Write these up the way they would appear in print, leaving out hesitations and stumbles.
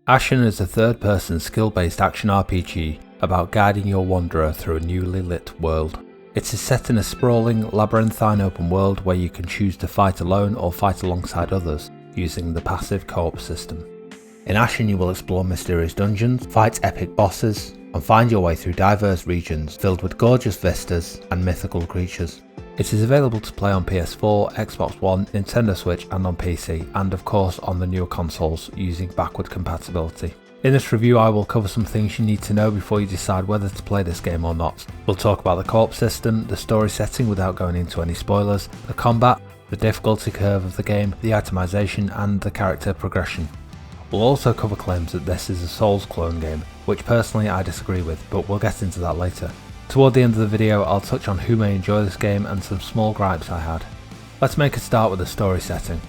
Ashen is a third-person skill-based action RPG about guiding your wanderer through a newly lit world. It is set in a sprawling, labyrinthine open world where you can choose to fight alone or fight alongside others using the passive co-op system. In Ashen you will explore mysterious dungeons, fight epic bosses, and find your way through diverse regions filled with gorgeous vistas and mythical creatures. It is available to play on PS4, Xbox One, Nintendo Switch and on PC, and of course on the newer consoles using backward compatibility. In this review I will cover some things you need to know before you decide whether to play this game or not. We'll talk about the co-op system, the story setting without going into any spoilers, the combat, the difficulty curve of the game, the itemization and the character progression. We'll also cover claims that this is a Souls clone game, which personally I disagree with, but we'll get into that later. Toward the end of the video I'll touch on who may enjoy this game and some small gripes I had. Let's make a start with the story setting.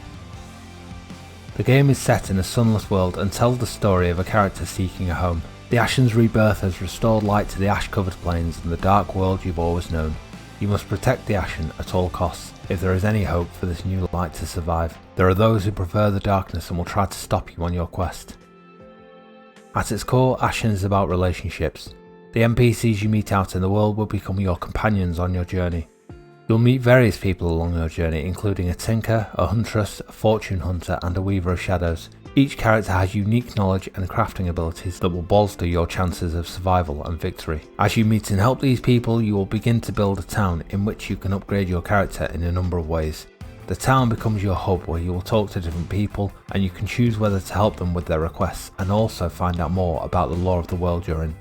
The game is set in a sunless world and tells the story of a character seeking a home. The Ashen's rebirth has restored light to the ash-covered plains and the dark world you've always known. You must protect the Ashen at all costs if there is any hope for this new light to survive. There are those who prefer the darkness and will try to stop you on your quest. At its core, Ashen is about relationships. The NPCs you meet out in the world will become your companions on your journey. You'll meet various people along your journey, including a tinker, a huntress, a fortune hunter and a weaver of shadows. Each character has unique knowledge and crafting abilities that will bolster your chances of survival and victory. As you meet and help these people, you will begin to build a town in which you can upgrade your character in a number of ways. The town becomes your hub where you will talk to different people and you can choose whether to help them with their requests and also find out more about the lore of the world you're in.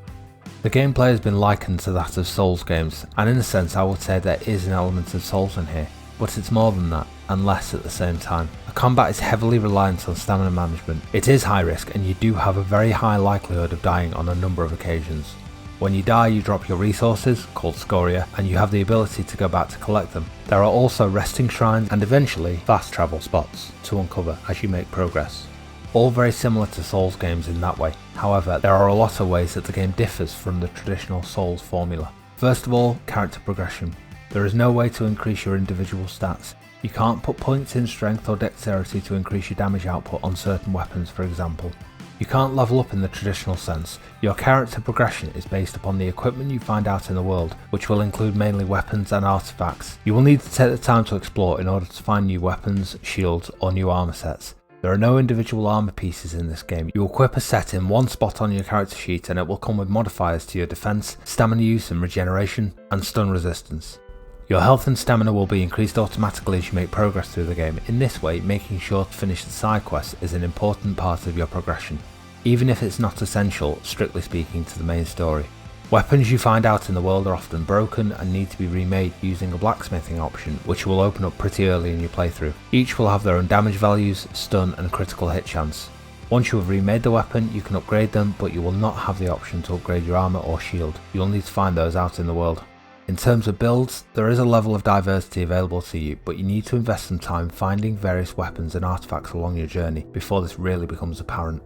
The gameplay has been likened to that of Souls games, and in a sense I would say there is an element of Souls in here, but it's more than that, and less at the same time. The combat is heavily reliant on stamina management. It is high risk and you do have a very high likelihood of dying on a number of occasions. When you die you drop your resources, called scoria, and you have the ability to go back to collect them. There are also resting shrines and eventually fast travel spots to uncover as you make progress. All very similar to Souls games in that way. However, there are a lot of ways that the game differs from the traditional Souls formula. First of all, character progression. There is no way to increase your individual stats. You can't put points in strength or dexterity to increase your damage output on certain weapons, for example. You can't level up in the traditional sense. Your character progression is based upon the equipment you find out in the world, which will include mainly weapons and artifacts. You will need to take the time to explore in order to find new weapons, shields or new armor sets. There are no individual armor pieces in this game. You equip a set in one spot on your character sheet and it will come with modifiers to your defense, stamina use and regeneration, and stun resistance. Your health and stamina will be increased automatically as you make progress through the game. In this way, making sure to finish the side quests is an important part of your progression, even if it's not essential, strictly speaking, to the main story. Weapons you find out in the world are often broken and need to be remade using a blacksmithing option, which will open up pretty early in your playthrough. Each will have their own damage values, stun and critical hit chance. Once you have remade the weapon, you can upgrade them, but you will not have the option to upgrade your armor or shield. You'll need to find those out in the world. In terms of builds, there is a level of diversity available to you, but you need to invest some time finding various weapons and artifacts along your journey before this really becomes apparent.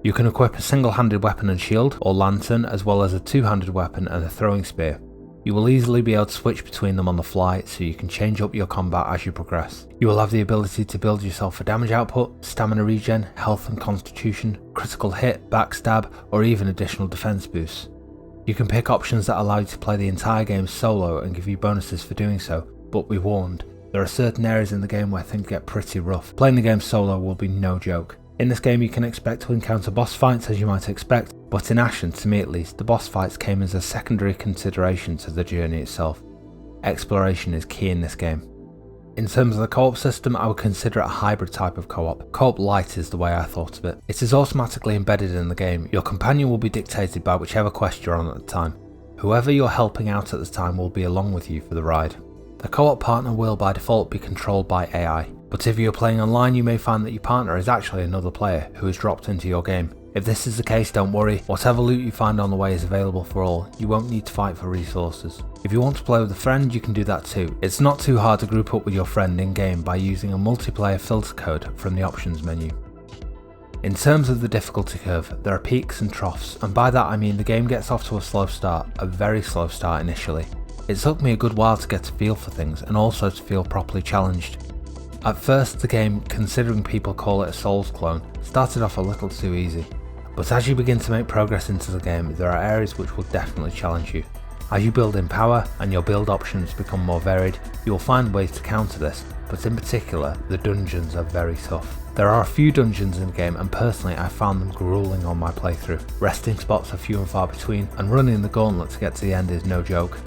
You can equip a single-handed weapon and shield, or lantern, as well as a two-handed weapon and a throwing spear. You will easily be able to switch between them on the fly, so you can change up your combat as you progress. You will have the ability to build yourself a damage output, stamina regen, health and constitution, critical hit, backstab, or even additional defense boosts. You can pick options that allow you to play the entire game solo and give you bonuses for doing so, but be warned, there are certain areas in the game where things get pretty rough. Playing the game solo will be no joke. In this game you can expect to encounter boss fights as you might expect, but in Ashen, to me at least, the boss fights came as a secondary consideration to the journey itself. Exploration is key in this game. In terms of the co-op system, I would consider it a hybrid type of co-op. Co-op light is the way I thought of it. It is automatically embedded in the game. Your companion will be dictated by whichever quest you're on at the time. Whoever you're helping out at the time will be along with you for the ride. The co-op partner will by default be controlled by AI. But if you're playing online you may find that your partner is actually another player who has dropped into your game. If this is the case, don't worry, whatever loot you find on the way is available for all, you won't need to fight for resources. If you want to play with a friend you can do that too. It's not too hard to group up with your friend in game by using a multiplayer filter code from the options menu. In terms of the difficulty curve, there are peaks and troughs, and by that I mean the game gets off to a slow start, a very slow start initially. It took me a good while to get a feel for things and also to feel properly challenged. At first the game, considering people call it a Souls clone, started off a little too easy, But as you begin to make progress into the game, there are areas which will definitely challenge you. As you build in power and your build options become more varied, you will find ways to counter this, but in particular, the dungeons are very tough. There are a few dungeons in the game, and personally I found them grueling on my playthrough. Resting spots are few and far between, and running the gauntlet to get to the end is no joke.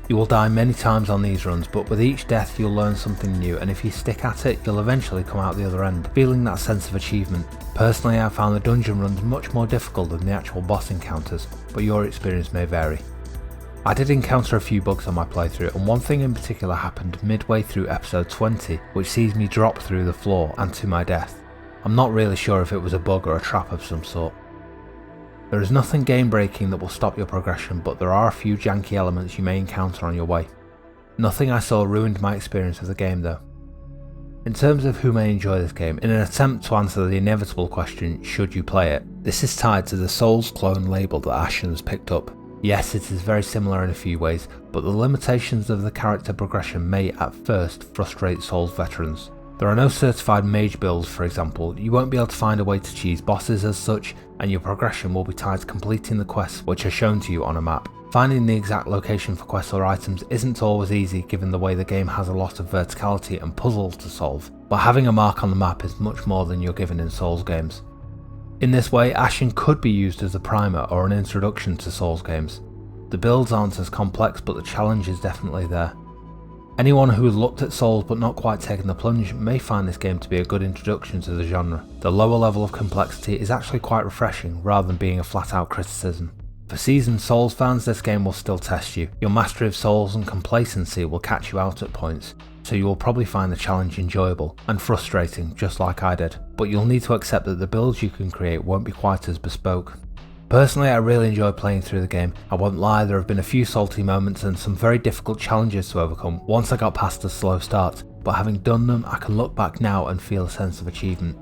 You will die many times on these runs, but with each death you'll learn something new, and if you stick at it, you'll eventually come out the other end, feeling that sense of achievement. Personally, I found the dungeon runs much more difficult than the actual boss encounters, but your experience may vary. I did encounter a few bugs on my playthrough, and one thing in particular happened midway through episode 20, which sees me drop through the floor and to my death. I'm not really sure if it was a bug or a trap of some sort. There is nothing game breaking that will stop your progression, but there are a few janky elements you may encounter on your way. Nothing I saw ruined my experience of the game though. In terms of who may enjoy this game, in an attempt to answer the inevitable question, should you play it, this is tied to the Souls clone label that Ashen has picked up. Yes, it is very similar in a few ways, but the limitations of the character progression may at first frustrate Souls veterans. There are no certified mage builds, for example. You won't be able to find a way to cheese bosses as such, and your progression will be tied to completing the quests which are shown to you on a map. Finding the exact location for quests or items isn't always easy given the way the game has a lot of verticality and puzzles to solve, but having a mark on the map is much more than you're given in Souls games. In this way, Ashen could be used as a primer or an introduction to Souls games. The builds aren't as complex, but the challenge is definitely there. Anyone who has looked at Souls but not quite taken the plunge may find this game to be a good introduction to the genre. The lower level of complexity is actually quite refreshing rather than being a flat out criticism. For seasoned Souls fans, this game will still test you. Your mastery of Souls and complacency will catch you out at points, so you will probably find the challenge enjoyable and frustrating just like I did, but you'll need to accept that the builds you can create won't be quite as bespoke. Personally, I really enjoyed playing through the game. I won't lie, there have been a few salty moments and some very difficult challenges to overcome once I got past the slow start, but having done them, I can look back now and feel a sense of achievement.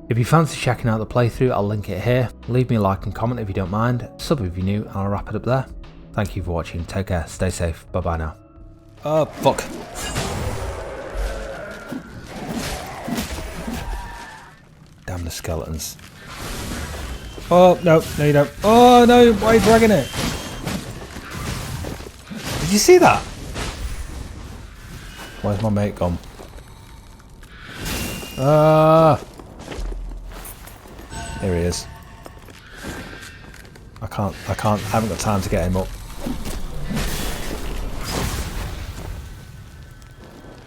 If you fancy checking out the playthrough, I'll link it here. Leave me a like and comment if you don't mind, sub if you're new, and I'll wrap it up there. Thank you for watching, take care, stay safe, bye bye now. Oh fuck. Damn the skeletons. Oh, no, no you don't. Oh no, why are you dragging it? Did you see that? Where's my mate gone? Ah! Here he is. I haven't got time to get him up.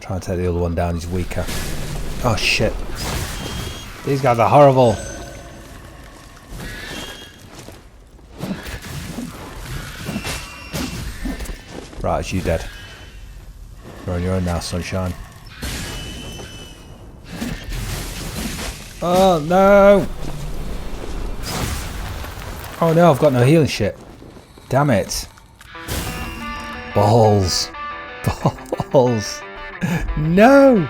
Try and take the other one down, he's weaker. Oh shit. These guys are horrible. Right, it's you dead. You're on your own now, sunshine. Oh no! Oh no, I've got no healing shit. Damn it. Balls. Balls. No!